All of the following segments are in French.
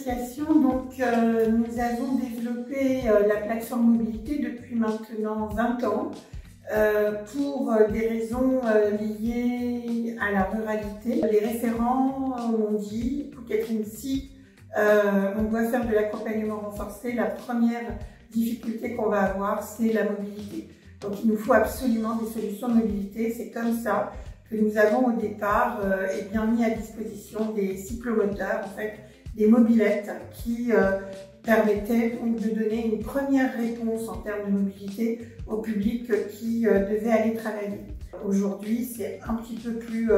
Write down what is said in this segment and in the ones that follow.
l'association, nous avons développé la plateforme mobilité depuis maintenant 20 ans pour des raisons liées à la ruralité. Les référents m'ont dit, pour Catherine, si on doit faire de l'accompagnement renforcé, la première difficulté qu'on va avoir, c'est la mobilité. Donc il nous faut absolument des solutions de mobilité. C'est comme ça que nous avons au départ mis à disposition des cyclomoteurs, en fait, des mobylettes qui permettaient donc de donner une première réponse en termes de mobilité au public qui devait aller travailler. Aujourd'hui, c'est un petit peu plus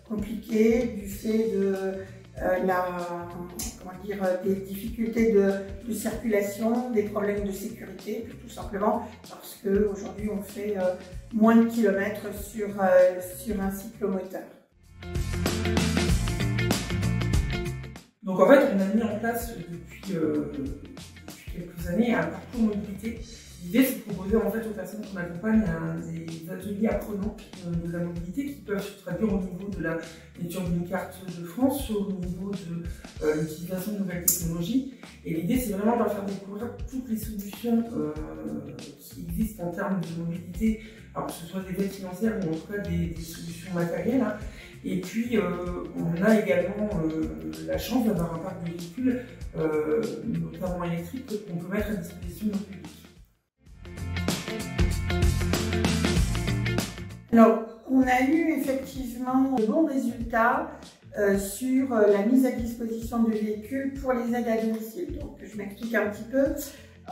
compliqué du fait de des difficultés de circulation, des problèmes de sécurité, tout simplement parce qu'aujourd'hui on fait moins de kilomètres sur un cyclomoteur. Donc en fait, on a mis en place depuis quelques années un parcours mobilité. L'idée, c'est de proposer en fait aux personnes qu'on accompagne des ateliers apprenants de la mobilité qui peuvent se traduire au niveau de la lecture d'une carte de France, au niveau de l'utilisation de nouvelles technologies. Et l'idée, c'est vraiment de leur faire découvrir toutes les solutions qui existent en termes de mobilité, alors que ce soit des aides financières ou en tout cas des solutions matérielles. Et puis, on a également la chance d'avoir un parc de véhicules, notamment électriques, qu'on peut mettre à disposition de nos publics. Alors, on a eu effectivement de bons résultats sur la mise à disposition de véhicules pour les aides à domicile. Donc, je m'explique un petit peu.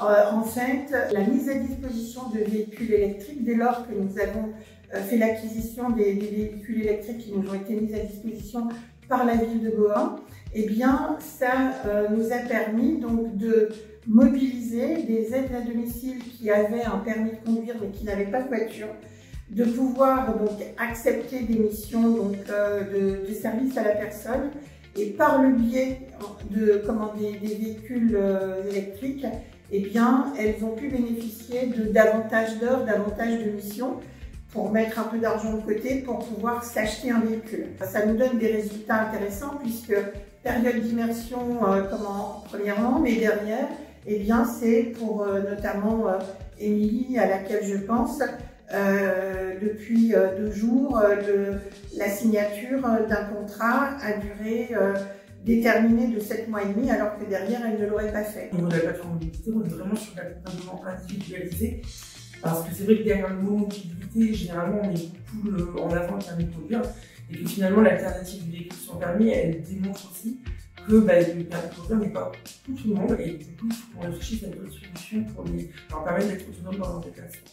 En fait, la mise à disposition de véhicules électriques, dès lors que nous avons fait l'acquisition des véhicules électriques qui nous ont été mis à disposition par la ville de Bohain, eh bien, ça nous a permis donc de mobiliser des aides à domicile qui avaient un permis de conduire mais qui n'avaient pas de voiture, de pouvoir donc accepter des missions de service à la personne et par le biais de commander des véhicules électriques, eh bien, elles ont pu bénéficier de davantage d'heures, davantage de missions pour mettre un peu d'argent de côté pour pouvoir s'acheter un véhicule. Ça nous donne des résultats intéressants puisque période d'immersion premièrement, mais derrière, eh bien, c'est pour notamment Émilie à laquelle je pense, depuis 2 jours, la signature d'un contrat à durée déterminée de 7 mois et demi, alors que derrière, elle ne l'aurait pas fait. Au niveau de la plateforme mobilité, on est vraiment sur l'accompagnement individualisé, parce que c'est vrai que derrière le mot mobilité, généralement, on met beaucoup en avant le permis de conduire, et que finalement, l'alternative du véhicule sans permis, elle démontre aussi que le permis de conduire n'est pas pour tout le monde, et du coup, il faut qu'on réfléchisse à d'autres solutions pour leur permettre d'être autonomes dans leur déplacement.